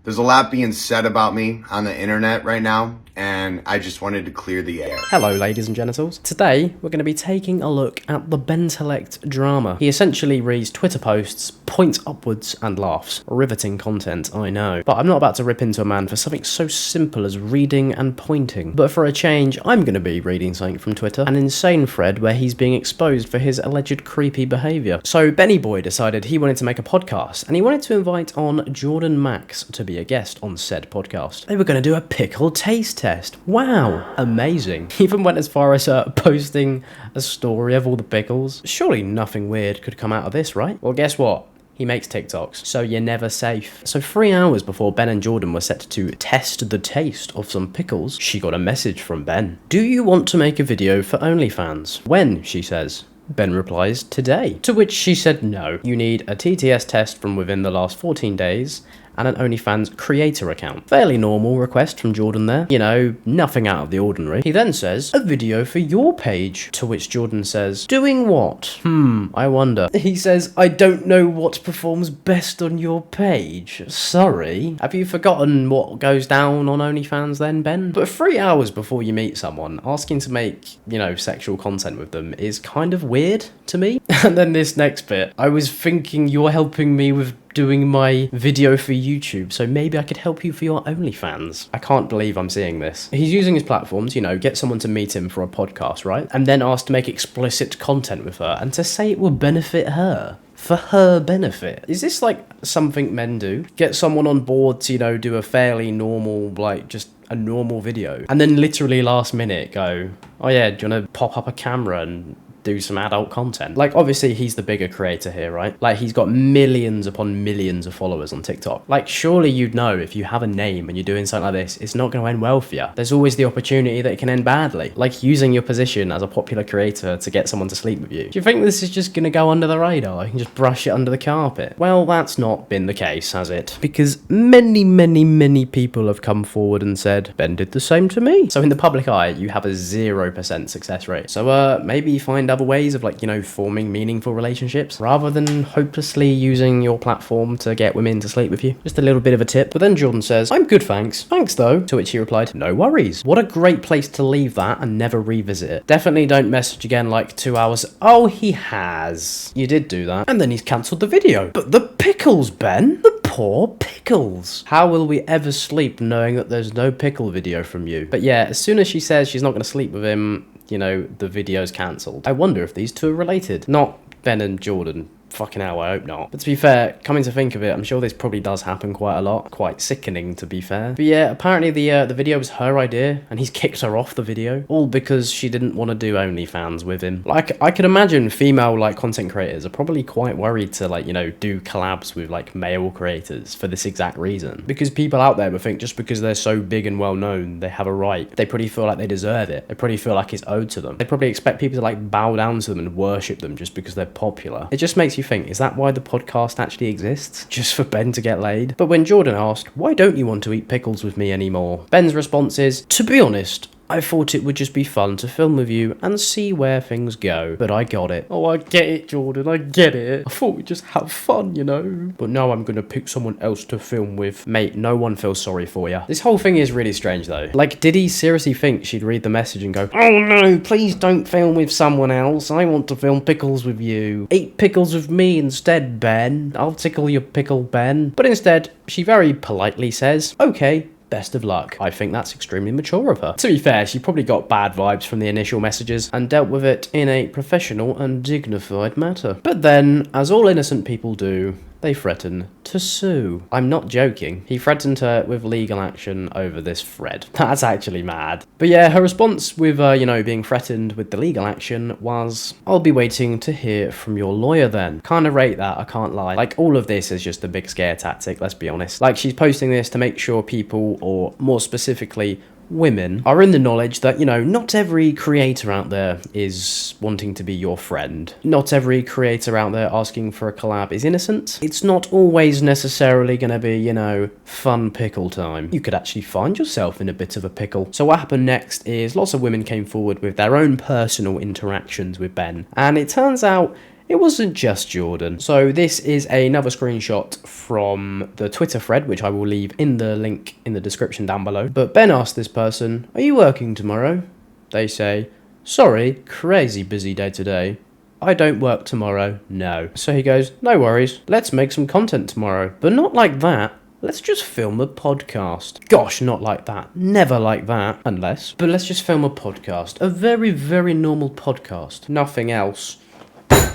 There's a lot being said about me on the internet right now, and I just wanted to clear the air. Hello, ladies and genitals. Today, we're going to be taking a look at the Bentellect drama. He essentially reads Twitter posts, points upwards, and laughs. Riveting content, I know. But I'm not about to rip into a man for something so simple as reading and pointing. But for a change, I'm going to be reading something from Twitter, an insane thread where he's being exposed for his alleged creepy behaviour. So Benny Boy decided he wanted to make a podcast, and he wanted to invite on Jordan Max to be a guest on said podcast. They were going to do a pickle taste test. Wow, amazing. He even went as far as posting a story of all the pickles. Surely nothing weird could come out of this, right? Well, guess what? He makes TikToks, so you're never safe. So 3 hours before Ben and Jordan were set to test the taste of some pickles, she got a message from Ben. Do you want to make a video for OnlyFans? When? She says. Ben replies, today. To which she said no. You need a TTS test from within the last 14 days and an OnlyFans creator account. Fairly normal request from Jordan there. You know, nothing out of the ordinary. He then says, a video for your page. To which Jordan says, doing what? I wonder. He says, I don't know what performs best on your page. Sorry. Have you forgotten what goes down on OnlyFans then, Ben? But 3 hours before you meet someone, asking to make, you know, sexual content with them is kind of weird to me. And then this next bit, I was thinking you're helping me with doing my video for YouTube, so maybe I could help you for your OnlyFans. I can't believe I'm seeing this. He's using his platforms, you know, get someone to meet him for a podcast, right? And then ask to make explicit content with her, and to say it will benefit her. For her benefit. Is this like something men do? Get someone on board to, you know, do a fairly normal, like, just a normal video, and then literally last minute go, oh yeah, do you want to pop up a camera and do some adult content? Like, obviously he's the bigger creator here, right? Like, he's got millions upon millions of followers on TikTok. Like, surely you'd know if you have a name and you're doing something like this, it's not going to end well for you. There's always the opportunity that it can end badly. Like, using your position as a popular creator to get someone to sleep with you. Do you think this is just going to go under the radar? You can just brush it under the carpet? Well, that's not been the case, has it? Because many people have come forward and said, Ben did the same to me. So in the public eye, you have a 0% success rate. So maybe find other ways of, like, you know, forming meaningful relationships rather than hopelessly using your platform to get women to sleep with you. Just a little bit of a tip. But then Jordan says, I'm good, thanks. Thanks though. To which he replied, no worries. What a great place to leave that and never revisit it. Definitely don't message again like 2 hours. Oh, he has. You did do that. And then he's cancelled the video. But the pickles, Ben. The poor pickles. How will we ever sleep knowing that there's no pickle video from you? But yeah, as soon as she says she's not going to sleep with him, you know, the video's cancelled. I wonder if these two are related. Not Ben and Jordan. Fucking hell, I hope not. But to be fair, coming to think of it, I'm sure this probably does happen quite a lot. Quite sickening, to be fair. But yeah, apparently the video was her idea, and he's kicked her off the video, all because she didn't want to do OnlyFans with him. Like, I could imagine female, like, content creators are probably quite worried to, like, you know, do collabs with, like, male creators for this exact reason. Because people out there would think just because they're so big and well known, they have a right. They probably feel like they deserve it. They probably feel like it's owed to them. They probably expect people to, like, bow down to them and worship them just because they're popular. It just makes you think, is that why the podcast actually exists? Just for Ben to get laid? But when Jordan asked, why don't you want to eat pickles with me anymore? Ben's response is, to be honest, I thought it would just be fun to film with you and see where things go. But I got it. Oh, I get it, Jordan. I get it. I thought we'd just have fun, you know? But now I'm going to pick someone else to film with. Mate, no one feels sorry for you. This whole thing is really strange, though. Like, did he seriously think she'd read the message and go, oh no, please don't film with someone else. I want to film pickles with you. Eat pickles with me instead, Ben. I'll tickle your pickle, Ben. But instead, she very politely says, okay, best of luck. I think that's extremely mature of her. To be fair, she probably got bad vibes from the initial messages and dealt with it in a professional and dignified manner. But then, as all innocent people do, they threaten to sue. I'm not joking. He threatened her with legal action over this thread. That's actually mad. But yeah, her response with, you know, being threatened with the legal action was, I'll be waiting to hear from your lawyer then. Kind of rate that, I can't lie. Like, all of this is just a big scare tactic, let's be honest. Like, she's posting this to make sure people, or more specifically, women are in the knowledge that, you know, not every creator out there is wanting to be your friend. Not every creator out there asking for a collab is innocent. It's not always necessarily going to be, you know, fun pickle time. You could actually find yourself in a bit of a pickle. So what happened next is lots of women came forward with their own personal interactions with Ben, and it turns out it wasn't just Jordan. So this is another screenshot from the Twitter thread, which I will leave in the link in the description down below. But Ben asked this person, "Are you working tomorrow?" They say, "Sorry, crazy busy day today. I don't work tomorrow, no." So he goes, "No worries, let's make some content tomorrow. But not like that. Let's just film a podcast." Gosh, not like that. Never like that. Unless. But let's just film a podcast. A very, very normal podcast. Nothing else.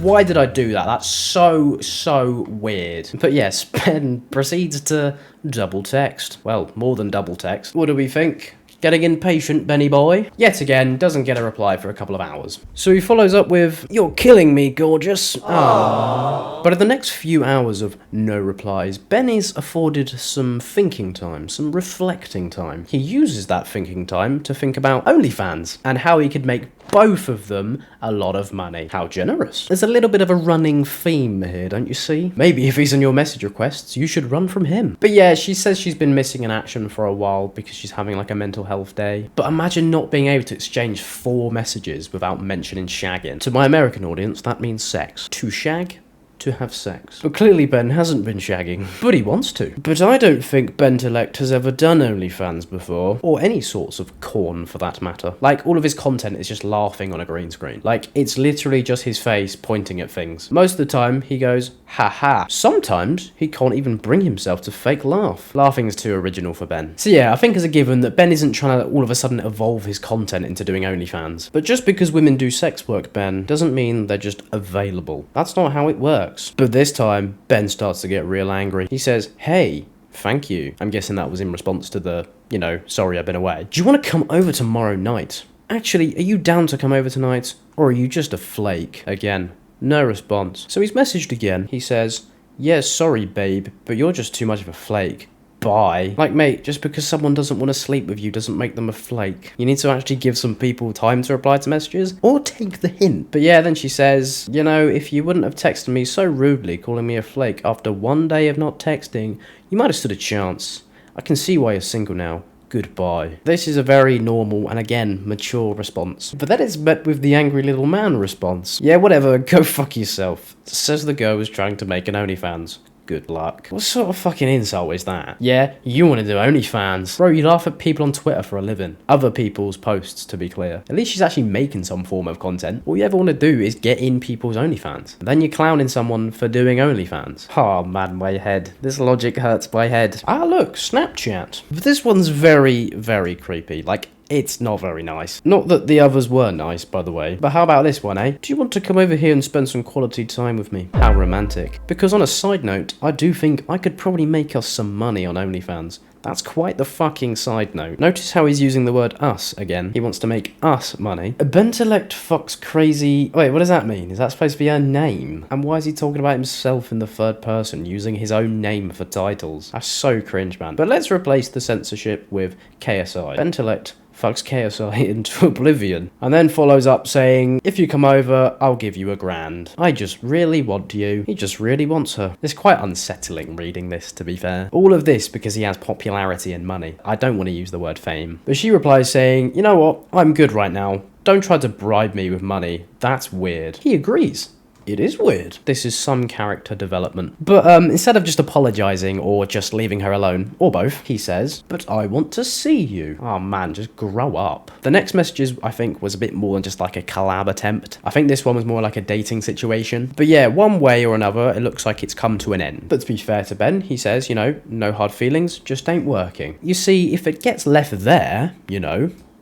Why did I do that? That's so weird. But yes, Ben proceeds to double text. Well, more than double text. What do we think? Getting impatient, Benny boy? Yet again, doesn't get a reply for a couple of hours. So he follows up with, "You're killing me, gorgeous." Aww. But in the next few hours of no replies, Ben is afforded some thinking time, some reflecting time. He uses that thinking time to think about OnlyFans and how he could make both of them a lot of money. How generous. There's a little bit of a running theme here, don't you see? Maybe if he's on your message requests, you should run from him. But yeah, she says she's been missing in action for a while because she's having like a mental health day. But imagine not being able to exchange 4 messages without mentioning shagging. To my American audience, that means sex. To shag, to have sex. But clearly Ben hasn't been shagging, but he wants to. But I don't think Bentellect has ever done OnlyFans before, or any sorts of corn for that matter. Like, all of his content is just laughing on a green screen. Like, it's literally just his face pointing at things. Most of the time, he goes, "Ha ha." Sometimes, he can't even bring himself to fake laugh. Laughing is too original for Ben. So yeah, I think as a given that Ben isn't trying to all of a sudden evolve his content into doing OnlyFans. But just because women do sex work, Ben, doesn't mean they're just available. That's not how it works. But this time, Ben starts to get real angry. He says, "Hey, thank you." I'm guessing that was in response to the, "Sorry, I've been away. Do you want to come over tomorrow night? Actually, are you down to come over tonight? Or are you just a flake?" Again, no response. So he's messaged again. He says, "Yeah, sorry, babe, but you're just too much of a flake. Bye." Like, mate, just because someone doesn't want to sleep with you doesn't make them a flake. You need to actually give some people time to reply to messages, or take the hint. But yeah, then she says, "If you wouldn't have texted me so rudely calling me a flake after one day of not texting, you might have stood a chance. I can see why you're single now. Goodbye." This is a very normal and again mature response. But then it's met with the angry little man response. "Yeah, whatever, go fuck yourself," says the girl who's trying to make an OnlyFans. Good luck. What sort of fucking insult is that? Yeah, you want to do OnlyFans. Bro, you laugh at people on Twitter for a living. Other people's posts, to be clear. At least she's actually making some form of content. All you ever want to do is get in people's OnlyFans. Then you're clowning someone for doing OnlyFans. Oh man, my head. This logic hurts my head. Ah look, Snapchat. But this one's very, very creepy. Like, it's not very nice. Not that the others were nice, by the way. But how about this one, eh? "Do you want to come over here and spend some quality time with me?" How romantic. Because on a side note, I do think I could probably make us some money on OnlyFans. That's quite the fucking side note. Notice how he's using the word us again. He wants to make us money. Bentellect fucks crazy... Wait, what does that mean? Is that supposed to be her name? And why is he talking about himself in the third person, using his own name for titles? That's so cringe, man. But let's replace the censorship with KSI. Bentellect fucks KSI into oblivion, and then follows up saying, "If you come over, I'll give you $1,000. I just really want you." He just really wants her. It's quite unsettling reading this, to be fair. All of this because he has popularity and money. I don't want to use the word fame. But she replies saying, "You know what? I'm good right now. Don't try to bribe me with money. That's weird." He agrees. It is weird. This is some character development. But instead of just apologizing or just leaving her alone, or both, he says, "But I want to see you." Oh man, just grow up. The next messages, I think, was a bit more than just like a collab attempt. I think this one was more like a dating situation. But yeah, one way or another, it looks like it's come to an end. But to be fair to Ben, he says, no hard feelings, just ain't working. You see, if it gets left there,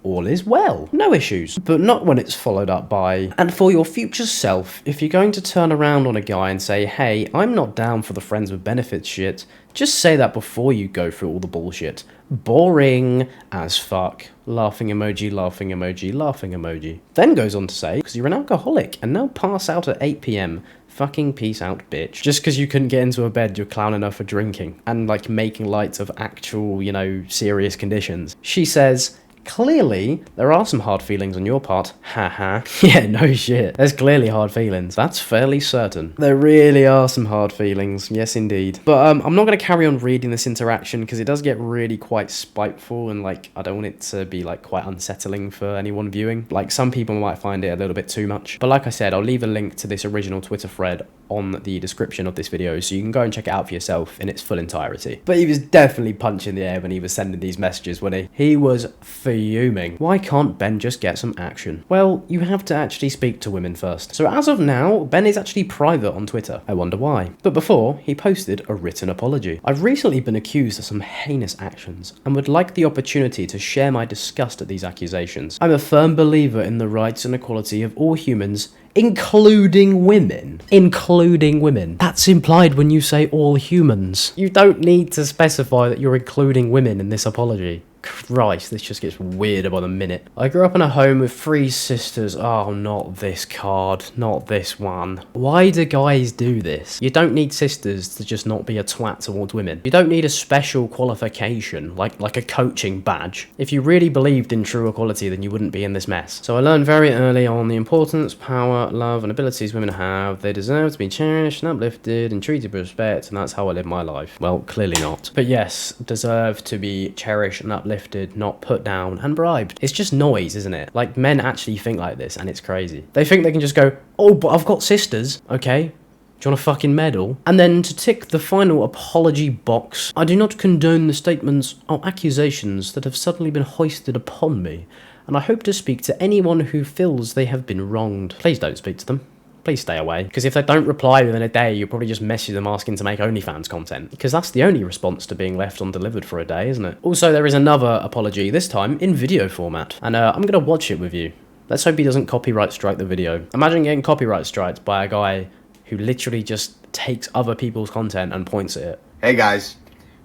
all is well. No issues. But not when it's followed up by, "And for your future self, if you're going to turn around on a guy and say, 'Hey, I'm not down for the friends with benefits shit,' just say that before you go through all the bullshit. Boring as fuck." Laughing emoji, laughing emoji, laughing emoji. Then goes on to say, "Because you're an alcoholic and now pass out at 8 p.m. Fucking peace out, bitch. Just because you couldn't get into a bed, you're clowning her for drinking. And, making light of actual, serious conditions." She says, Clearly, there are some hard feelings on your part. Haha. Yeah, no shit. There's clearly hard feelings. That's fairly certain. There really are some hard feelings. Yes, indeed. But I'm not going to carry on reading this interaction because it does get really quite spiteful and, like, I don't want it to be, like, quite unsettling for anyone viewing. Like, some people might find it a little bit too much. But like I said, I'll leave a link to this original Twitter thread on the description of this video so you can go and check it out for yourself in its full entirety. But he was definitely punching the air when he was sending these messages, wasn't he? He was fuming. Why can't Ben just get some action? Well, you have to actually speak to women first. So as of now, Ben is actually private on Twitter. I wonder why. But before, he posted a written apology. I've recently been accused of some heinous actions and would like the opportunity to share my disgust at these accusations. I'm a firm believer in the rights and equality of all humans, including women. Including women. That's implied when you say all humans. You don't need to specify that you're including women in this apology. Christ, this just gets weirder by the minute. I grew up in a home with 3 sisters. Oh, not this card. Not this one. Why do guys do this? You don't need sisters to just not be a twat towards women. You don't need a special qualification, like a coaching badge. If you really believed in true equality, then you wouldn't be in this mess. So I learned very early on the importance, power, love, and abilities women have. They deserve to be cherished and uplifted and treated with respect, and that's how I live my life. Well, clearly not. But yes, deserve to be cherished and uplifted, not put down and bribed. It's just noise, isn't it? Like, men actually think like this, and it's crazy. They think they can just go, oh, but I've got sisters. Okay, do you want a fucking medal? And then to tick the final apology box, I do not condone the statements or accusations that have suddenly been hoisted upon me, and I hope to speak to anyone who feels they have been wronged. Please don't speak to them. Please stay away. Because if they don't reply within a day, you'll probably just message them asking to make OnlyFans content. Because that's the only response to being left undelivered for a day, isn't it? Also, there is another apology, this time in video format. And I'm going to watch it with you. Let's hope he doesn't copyright strike the video. Imagine getting copyright striked by a guy who literally just takes other people's content and points at it. Hey guys,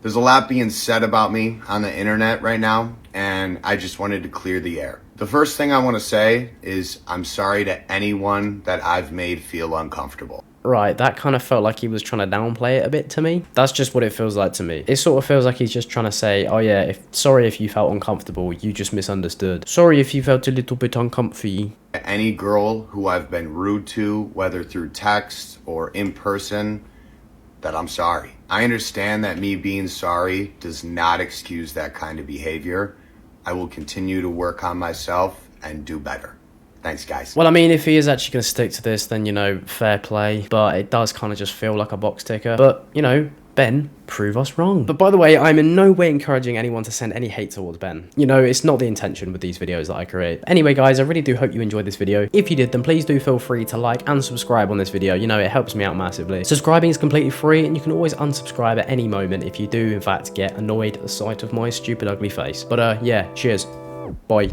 there's a lot being said about me on the internet right now, and I just wanted to clear the air. The first thing I want to say is I'm sorry to anyone that I've made feel uncomfortable. Right, that kind of felt like he was trying to downplay it a bit to me. That's just what it feels like to me. It sort of feels like he's just trying to say, oh yeah, sorry if you felt uncomfortable, you just misunderstood. Sorry if you felt a little bit uncomfy. Any girl who I've been rude to, whether through text or in person, that I'm sorry. I understand that me being sorry does not excuse that kind of behavior. I will continue to work on myself and do better. Thanks, guys. Well, I mean, if he is actually going to stick to this, then, you know, fair play. But it does kind of just feel like a box ticker. But, you know, Ben, prove us wrong. But by the way, I'm in no way encouraging anyone to send any hate towards Ben. You know, it's not the intention with these videos that I create. Anyway, guys, I really do hope you enjoyed this video. If you did, then please do feel free to like and subscribe on this video. You know, it helps me out massively. Subscribing is completely free, and you can always unsubscribe at any moment if you do, in fact, get annoyed at the sight of my stupid, ugly face. But, yeah, cheers. Bye.